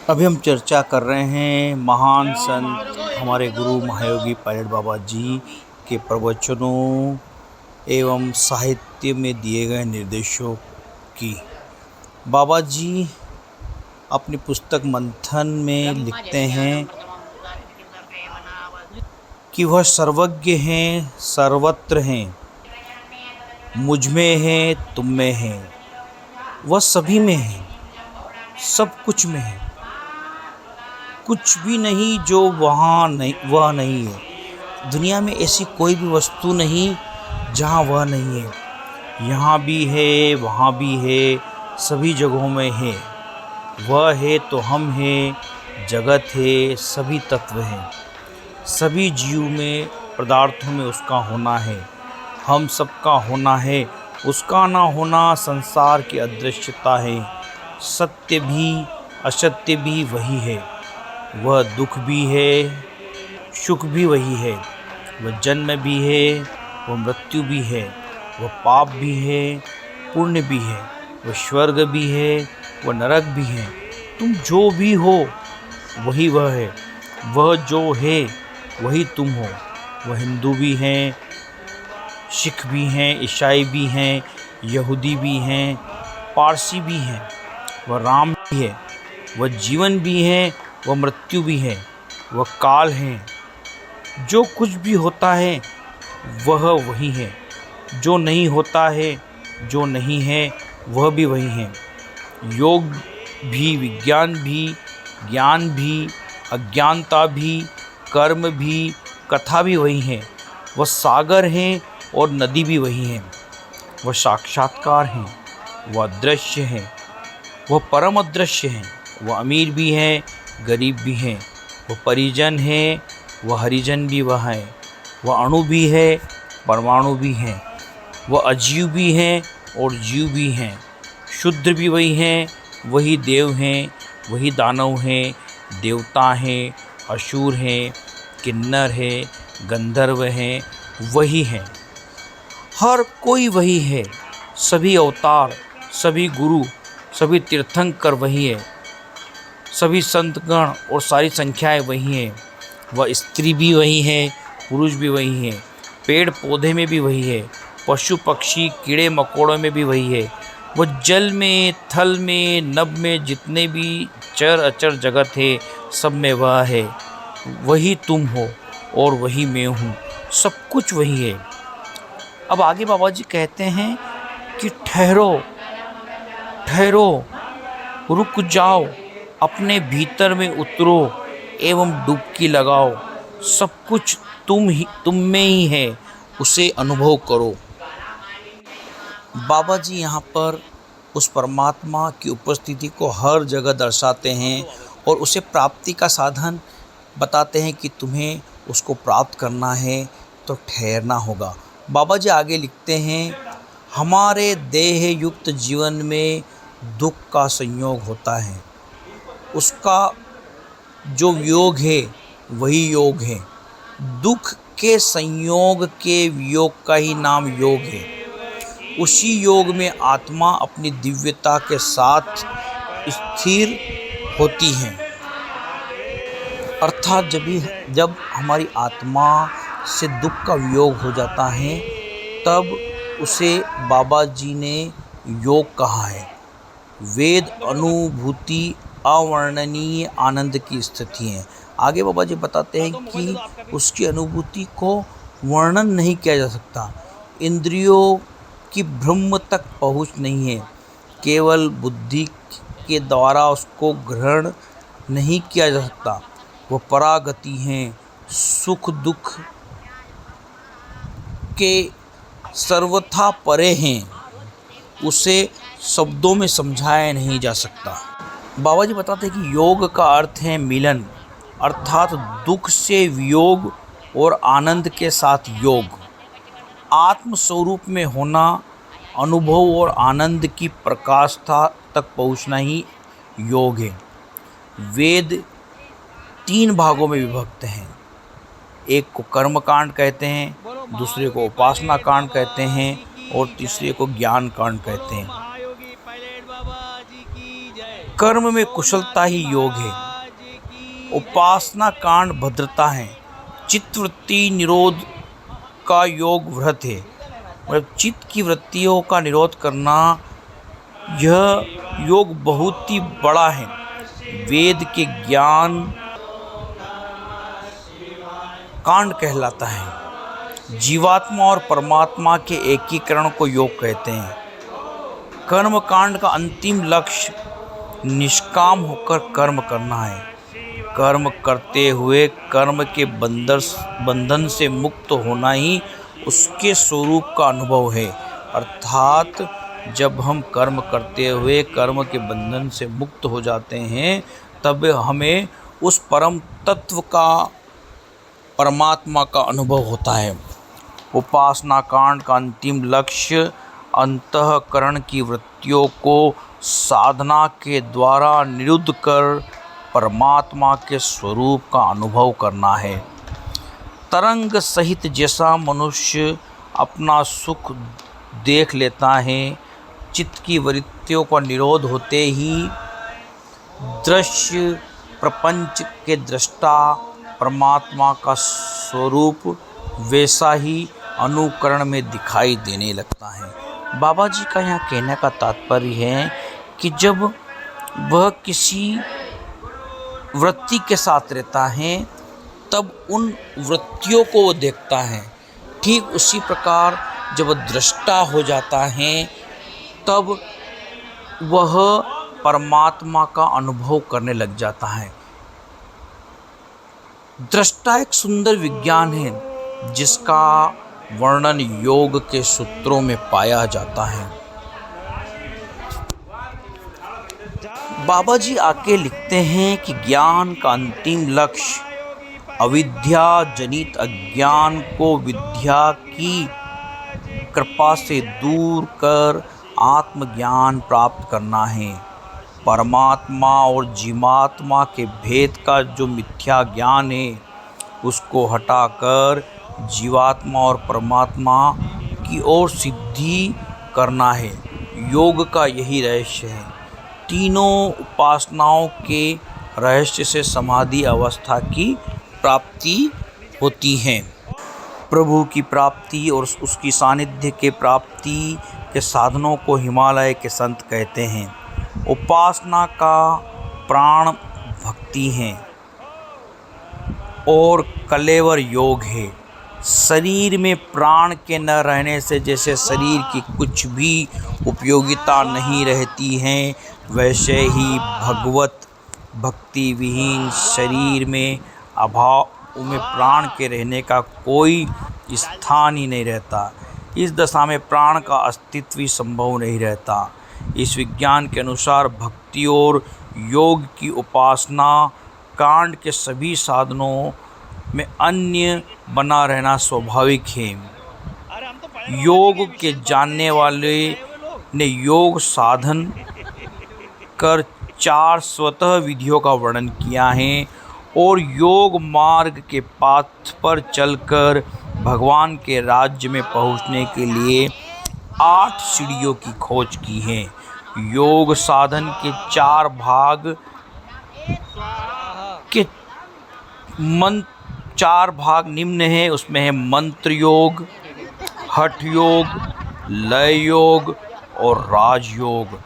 अभी हम चर्चा कर रहे हैं महान संत हमारे गुरु महायोगी पायलट बाबा जी के प्रवचनों एवं साहित्य में दिए गए निर्देशों की। बाबा जी अपनी पुस्तक मंथन में लिखते हैं कि वह सर्वज्ञ हैं, सर्वत्र हैं, मुझ में हैं, तुम में हैं, वह सभी में हैं, सब कुछ में है, कुछ भी नहीं जो वह नहीं है। दुनिया में ऐसी कोई भी वस्तु नहीं जहाँ वह नहीं है। यहाँ भी है, वहाँ भी है, सभी जगहों में है। वह है तो हम हैं, जगत है, सभी तत्व हैं, सभी जीव में, पदार्थों में उसका होना है, हम सबका होना है, उसका ना होना संसार की अदृश्यता है। सत्य भी असत्य भी वही है, वह दुख भी है, सुख भी वही है, वह जन्म भी है, वह मृत्यु भी है, वह पाप भी है, पुण्य भी है, वह स्वर्ग भी है, वह नरक भी है। तुम जो भी हो वही वह है, वह जो है वही तुम हो। वह हिंदू भी हैं, सिख भी हैं, ईसाई भी हैं, यहूदी भी हैं, पारसी भी हैं। वह राम भी है, वह जीवन भी है, वह मृत्यु भी है, वह काल है। जो कुछ भी होता है वह वही है, जो नहीं होता है, जो नहीं है वह भी वही है। योग भी, विज्ञान भी, ज्ञान भी, अज्ञानता भी, कर्म भी, कथा भी वही है। वह सागर हैं और नदी भी वही है। वह साक्षात्कार हैं, वह अदृश्य है, वह परम अदृश्य हैं। वह अमीर भी है, गरीब भी हैं। वह परिजन है, वह हरिजन भी वह है। वह अणु भी है, परमाणु भी हैं। वह अजीव भी हैं और जीव भी हैं। शुद्र भी वही हैं, वही देव हैं, वही दानव हैं, देवता हैं, असुर हैं, किन्नर हैं, गंधर्व हैं, वही हैं। हर कोई वही है, सभी अवतार, सभी गुरु, सभी तीर्थंकर वही है, सभी संतगण और सारी संख्याएं वही हैं। वह स्त्री भी वही है, पुरुष भी वही है, पेड़ पौधे में भी वही है, पशु पक्षी कीड़े मकोड़ों में भी वही है। वह जल में, थल में, नभ में जितने भी चर अचर जगत है, सब में वह है। वही तुम हो और वही मैं हूँ, सब कुछ वही है। अब आगे बाबा जी कहते हैं कि ठहरो, ठहरो, रुक जाओ, अपने भीतर में उतरो एवं डुबकी लगाओ। सब कुछ तुम में ही है, उसे अनुभव करो। बाबा जी यहाँ पर उस परमात्मा की उपस्थिति को हर जगह दर्शाते हैं और उसे प्राप्ति का साधन बताते हैं कि तुम्हें उसको प्राप्त करना है तो ठहरना होगा। बाबा जी आगे लिखते हैं, हमारे देह युक्त जीवन में दुख का संयोग होता है, उसका जो वियोग है वही योग है। दुख के संयोग के वियोग का ही नाम योग है। उसी योग में आत्मा अपनी दिव्यता के साथ स्थिर होती है। अर्थात जब हमारी आत्मा से दुख का वियोग हो जाता है तब उसे बाबा जी ने योग कहा है। वेद अनुभूति अवर्णनीय आनंद की स्थिति है। आगे बाबा जी बताते हैं कि उसकी अनुभूति को वर्णन नहीं किया जा सकता। इंद्रियों की ब्रह्म तक पहुँच नहीं है, केवल बुद्धि के द्वारा उसको ग्रहण नहीं किया जा सकता। वह परागति हैं, सुख दुख के सर्वथा परे हैं, उसे शब्दों में समझाया नहीं जा सकता। बाबा जी बताते हैं कि योग का अर्थ है मिलन, अर्थात दुख से वियोग और आनंद के साथ योग। आत्म स्वरूप में होना, अनुभव और आनंद की प्रकाशता तक पहुंचना ही योग है। वेद 3 भागों में विभक्त हैं। एक को कर्म कांड कहते हैं, दूसरे को उपासना कांड कहते हैं और तीसरे को ज्ञान कांड कहते हैं। कर्म में कुशलता ही योग है। उपासना कांड भद्रता है। चित्तवृत्ति निरोध का योग व्रत है। मतलब चित्त की वृत्तियों का निरोध करना, यह योग बहुत ही बड़ा है। वेद के ज्ञान कांड कहलाता है। जीवात्मा और परमात्मा के एकीकरण को योग कहते हैं। कर्म कांड का अंतिम लक्ष्य निष्काम होकर कर्म करना है। कर्म करते हुए कर्म के बंधन से मुक्त होना ही उसके स्वरूप का अनुभव है। अर्थात जब हम कर्म करते हुए कर्म के बंधन से मुक्त हो जाते हैं, तब हमें उस परम तत्व का, परमात्मा का अनुभव होता है। उपासना कांड का अंतिम लक्ष्य अंतःकरण की वृत्तियों को साधना के द्वारा निरुद्ध कर परमात्मा के स्वरूप का अनुभव करना है। तरंग सहित जैसा मनुष्य अपना सुख देख लेता है, चित्त की वृत्तियों का निरोध होते ही दृश्य प्रपंच के दृष्टा परमात्मा का स्वरूप वैसा ही अनुकरण में दिखाई देने लगता है। बाबा जी का यहाँ कहने का तात्पर्य है कि जब वह किसी वृत्ति के साथ रहता है, तब उन वृत्तियों को वो देखता है। ठीक उसी प्रकार जब वह दृष्टा हो जाता है, तब वह परमात्मा का अनुभव करने लग जाता है। दृष्टा एक सुंदर विज्ञान है जिसका वर्णन योग के सूत्रों में पाया जाता है। बाबा जी आके लिखते हैं कि ज्ञान का अंतिम लक्ष्य अविद्या जनित अज्ञान को विद्या की कृपा से दूर कर आत्मज्ञान प्राप्त करना है। परमात्मा और जीवात्मा के भेद का जो मिथ्या ज्ञान है, उसको हटाकर जीवात्मा और परमात्मा की ओर सिद्धि करना है। योग का यही रहस्य है। तीनों उपासनाओं के रहस्य से समाधि अवस्था की प्राप्ति होती है। प्रभु की प्राप्ति और उसकी सानिध्य के प्राप्ति के साधनों को हिमालय के संत कहते हैं। उपासना का प्राण भक्ति है और कलेवर योग है। शरीर में प्राण के न रहने से जैसे शरीर की कुछ भी उपयोगिता नहीं रहती है, वैसे ही भगवत भक्ति विहीन शरीर में अभाव में प्राण के रहने का कोई स्थान ही नहीं रहता। इस दशा में प्राण का अस्तित्व ही संभव नहीं रहता। इस विज्ञान के अनुसार भक्ति और योग की उपासना कांड के सभी साधनों में अन्य बना रहना स्वाभाविक है। योग के जानने वाले ने योग साधन कर 4 स्वतः विधियों का वर्णन किया है और योग मार्ग के पाथ पर चलकर भगवान के राज्य में पहुंचने के लिए 8 सीढ़ियों की खोज की है। योग साधन के 4 भाग के 4 भाग निम्न है। उसमें है मंत्र योग, हठ योग, लय योग और राजयोग।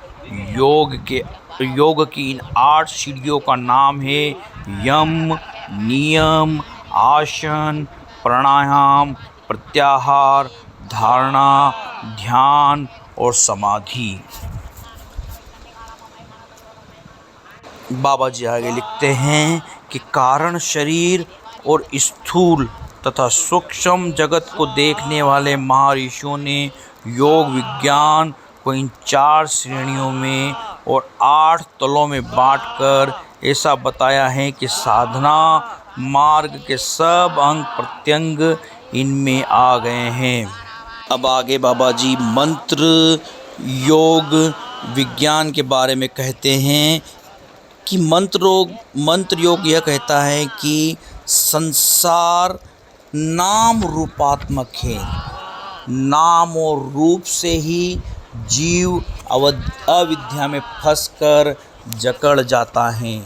योग की इन 8 सीढ़ियों का नाम है यम, नियम, आसन, प्राणायाम, प्रत्याहार, धारणा, ध्यान और समाधि। बाबा जी आगे लिखते हैं कि कारण शरीर और स्थूल तथा सूक्ष्म जगत को देखने वाले महर्षियों ने योग विज्ञान को इन 4 श्रेणियों में और 8 तलों में बांटकर ऐसा बताया है कि साधना मार्ग के सब अंग प्रत्यंग इनमें आ गए हैं। अब आगे बाबा जी मंत्र योग विज्ञान के बारे में कहते हैं कि मंत्र योग यह कहता है कि संसार नाम रूपात्मक है। नाम और रूप से ही जीव अविद्या में फंसकर जकड़ जाता है।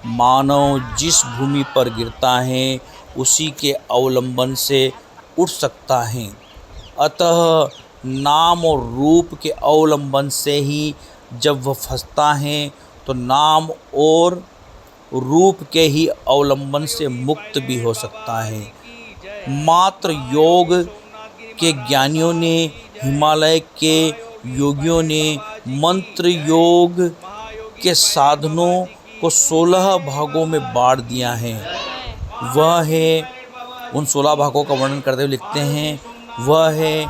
मानव जिस भूमि पर गिरता है उसी के अवलंबन से उठ सकता है। अतः नाम और रूप के अवलंबन से ही जब वह फंसता है तो नाम और रूप के ही अवलंबन से मुक्त भी हो सकता है। मात्र योग के ज्ञानियों ने, हिमालय के योगियों ने मंत्र योग के साधनों को 16 भागों में बांट दिया है। वह है, उन 16 भागों का वर्णन करते हुए लिखते हैं, वह है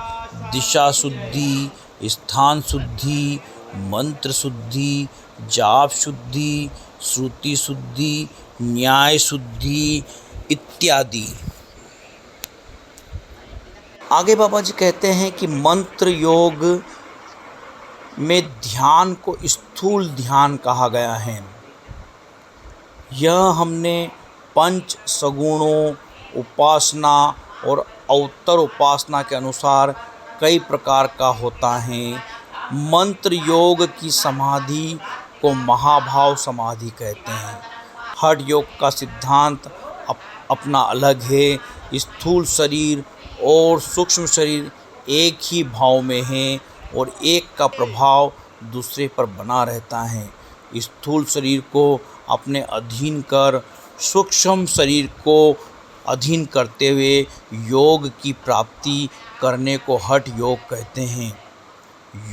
दिशा शुद्धि, स्थान शुद्धि, मंत्र शुद्धि, जाप शुद्धि, श्रुति शुद्धि, न्याय शुद्धि इत्यादि। आगे बाबा जी कहते हैं कि मंत्र योग में ध्यान को स्थूल ध्यान कहा गया है। यह हमने पंच सगुणों उपासना और अवतर उपासना के अनुसार कई प्रकार का होता है। मंत्र योग की समाधि को महाभाव समाधि कहते हैं। हठ योग का सिद्धांत अपना अलग है। स्थूल शरीर और सूक्ष्म शरीर एक ही भाव में है और एक का प्रभाव दूसरे पर बना रहता है। स्थूल शरीर को अपने अधीन कर सूक्ष्म शरीर को अधीन करते हुए योग की प्राप्ति करने को हठ योग कहते हैं।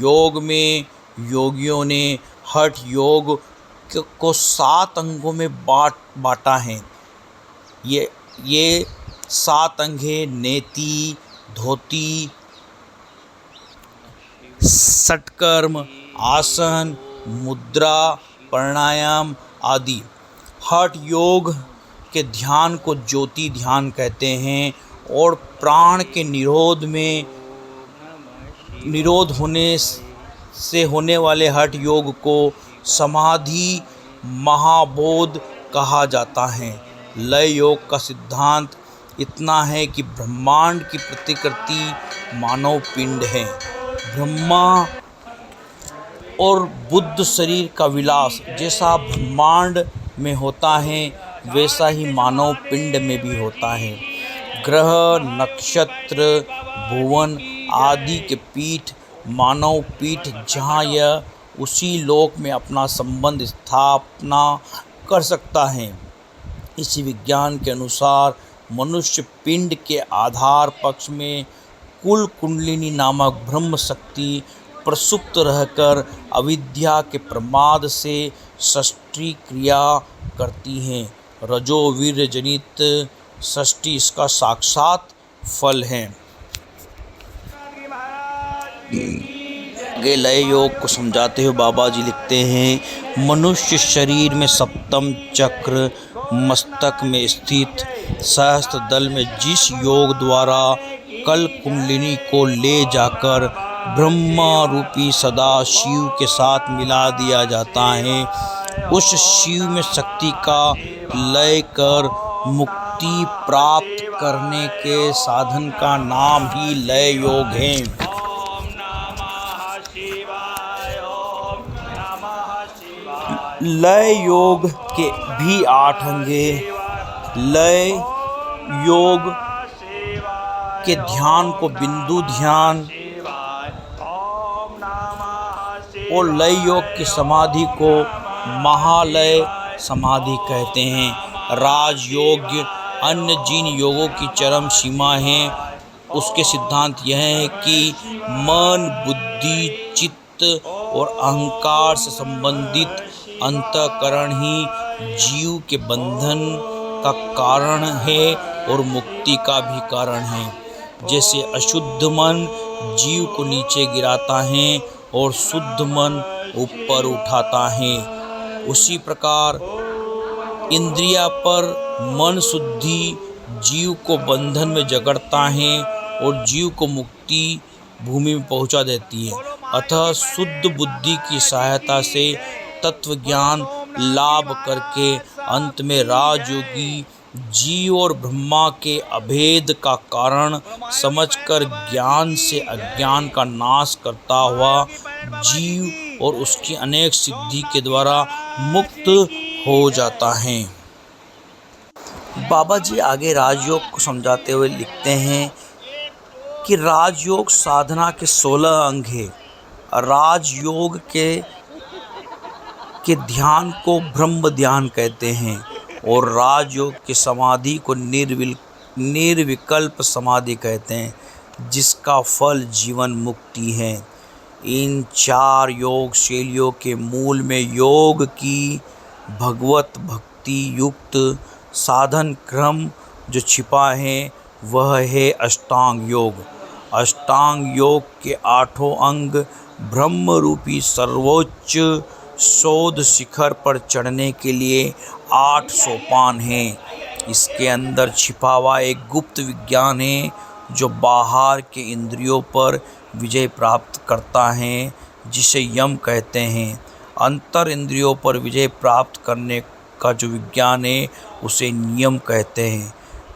योग में योगियों ने हठ योग को 7 अंगों में बांटा है। ये 7 अंग हैं: नेति, धोती, षटकर्म, आसन, मुद्रा, प्राणायाम आदि। हठ योग के ध्यान को ज्योति ध्यान कहते हैं और प्राण के निरोध होने से होने वाले हठ योग को समाधि महाबोध कहा जाता है। लय योग का सिद्धांत इतना है कि ब्रह्मांड की प्रतिकृति मानव पिंड है। ब्रह्मा और बुद्ध शरीर का विलास जैसा ब्रह्मांड में होता है वैसा ही मानव पिंड में भी होता है। ग्रह, नक्षत्र, भुवन आदि के पीठ मानव पीठ, जहाँ यह उसी लोक में अपना संबंध स्थापना कर सकता है। इसी विज्ञान के अनुसार मनुष्य पिंड के आधार पक्ष में कुल कुंडलिनी नामक ब्रह्म शक्ति प्रसुप्त रहकर अविद्या के प्रमाद से षष्ठी क्रिया करती हैं। रजोवीर्य जनित षष्ठी इसका साक्षात फल है। आगे लय योग को समझाते हुए बाबा जी लिखते हैं, मनुष्य शरीर में सप्तम चक्र मस्तक में स्थित सहस्त्र दल में जिस योग द्वारा कल कुंडलिनी को ले जाकर ब्रह्मा रूपी सदा शिव के साथ मिला दिया जाता है, उस शिव में शक्ति का लय कर मुक्ति प्राप्त करने के साधन का नाम ही लय योग है। लय योग के भी 8 अंगे। लय योग के ध्यान को बिंदु ध्यान और लय योग की समाधि को महालय समाधि कहते हैं। राजयोग अन्य जिन योगों की चरम सीमा है उसके सिद्धांत यह है कि मन, बुद्धि, चित्त और अहंकार से संबंधित अंतःकरण ही जीव के बंधन का कारण है और मुक्ति का भी कारण है। जैसे अशुद्ध मन जीव को नीचे गिराता है और शुद्ध मन ऊपर उठाता है, उसी प्रकार इंद्रिया पर मन शुद्धि जीव को बंधन में जकड़ता है और जीव को मुक्ति भूमि में पहुंचा देती है। अतः शुद्ध बुद्धि की सहायता से तत्व ज्ञान लाभ करके अंत में राजयोगी जीव और ब्रह्मा के अभेद का कारण समझकर ज्ञान से अज्ञान का नाश करता हुआ जीव और उसकी अनेक सिद्धि के द्वारा मुक्त हो जाता है। बाबा जी आगे राजयोग को समझाते हुए लिखते हैं कि राजयोग साधना के 16 अंग है। राजयोग के ध्यान को ब्रह्म ध्यान कहते हैं और राजयोग की समाधि को निर्विकल्प समाधि कहते हैं, जिसका फल जीवन मुक्ति है। इन 4 योग शैलियों के मूल में योग की भगवत भक्ति युक्त साधन क्रम जो छिपा है वह है अष्टांग योग। अष्टांग योग के 8 अंग ब्रह्म रूपी सर्वोच्च शोध शिखर पर चढ़ने के लिए 8 सोपान हैं। इसके अंदर छिपा हुआ एक गुप्त विज्ञान है जो बाहर के इंद्रियों पर विजय प्राप्त करता है, जिसे यम कहते हैं। अंतर इंद्रियों पर विजय प्राप्त करने का जो विज्ञान है उसे नियम कहते हैं।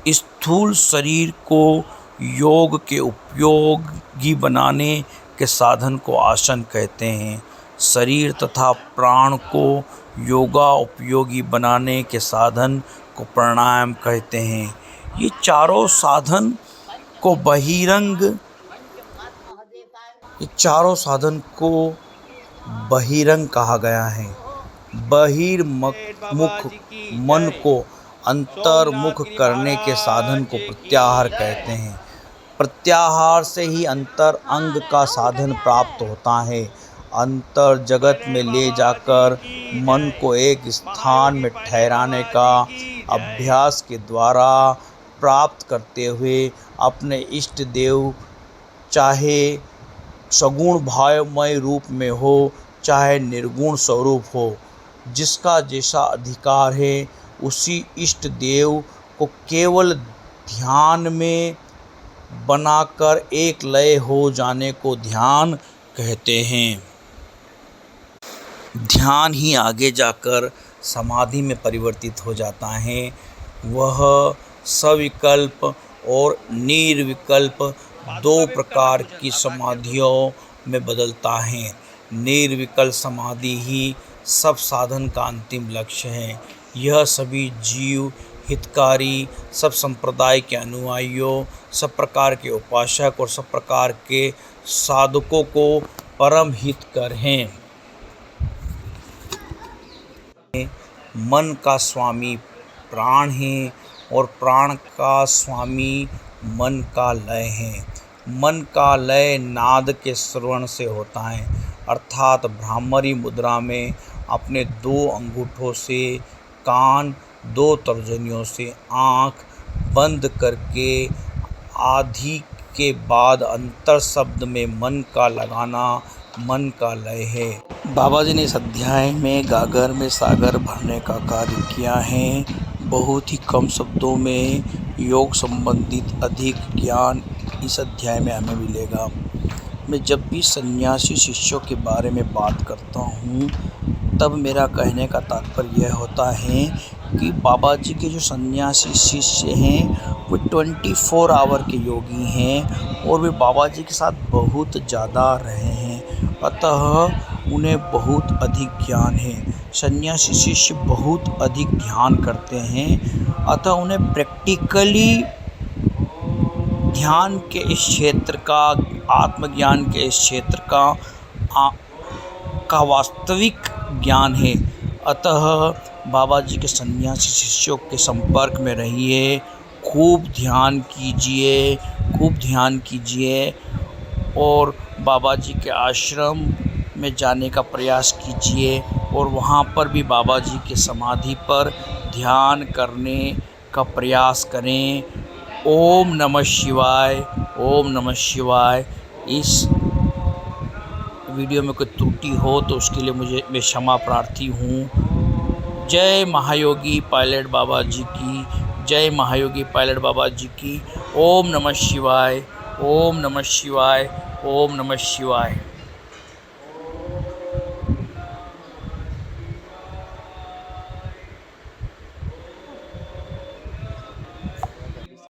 स्थूल शरीर को योग के उपयोगी बनाने के साधन को आसन कहते हैं। शरीर तथा प्राण को योगा उपयोगी बनाने के साधन को प्राणायाम कहते हैं। ये चारों साधन को बहिरंग कहा गया है। बहिर्मुख मन को अंतर्मुख करने के साधन को प्रत्याहार कहते हैं। प्रत्याहार से ही अंतर अंग का साधन प्राप्त होता है। अंतर जगत में ले जाकर मन को एक स्थान में ठहराने का अभ्यास के द्वारा प्राप्त करते हुए अपने इष्ट देव चाहे सगुण भावमय रूप में हो चाहे निर्गुण स्वरूप हो, जिसका जैसा अधिकार है उसी इष्ट देव को केवल ध्यान में बनाकर एक लय हो जाने को ध्यान कहते हैं। ध्यान ही आगे जाकर समाधि में परिवर्तित हो जाता है। वह सविकल्प और निर्विकल्प 2 प्रकार की समाधियों में बदलता है। निर्विकल्प समाधि ही सब साधन का अंतिम लक्ष्य है। यह सभी जीव हितकारी, सब संप्रदाय के अनुयायियों, सब प्रकार के उपासक और सब प्रकार के साधकों को परम हितकर हैं। मन का स्वामी प्राण है और प्राण का स्वामी मन का लय है। मन का लय नाद के श्रवण से होता है, अर्थात भ्रामरी मुद्रा में अपने 2 अंगूठों से कान, 2 तर्जनियों से आँख बंद करके आदि के बाद अंतर शब्द में मन का लगाना मन का लय है। बाबा जी ने इस अध्याय में गागर में सागर भरने का कार्य किया है। बहुत ही कम शब्दों में योग संबंधित अधिक ज्ञान इस अध्याय में हमें मिलेगा। मैं जब भी सन्यासी शिष्यों के बारे में बात करता हूँ तब मेरा कहने का तात्पर्य यह होता है कि बाबा जी के जो सन्यासी शिष्य हैं वो 24 आवर के योगी हैं और वे बाबा जी के साथ बहुत ज़्यादा रहे हैं, अतः उन्हें बहुत अधिक ज्ञान है। सन्यासी शिष्य बहुत अधिक ध्यान करते हैं, अतः उन्हें प्रैक्टिकली ध्यान के इस क्षेत्र का, आत्मज्ञान के इस क्षेत्र का वास्तविक ज्ञान है। अतः बाबा जी के सन्यासी शिष्यों के संपर्क में रहिए, खूब ध्यान कीजिए और बाबा जी के आश्रम में जाने का प्रयास कीजिए और वहाँ पर भी बाबा जी के समाधि पर ध्यान करने का प्रयास करें। ओम नमः शिवाय, ओम नमः शिवाय। इस वीडियो में कोई त्रुटि हो तो उसके लिए मैं क्षमा प्रार्थी हूँ। जय महायोगी पायलट बाबा जी की, जय महायोगी पायलट बाबा जी की। ओम नमः शिवाय, ओम नमः शिवाय, ओम नमः शिवाय।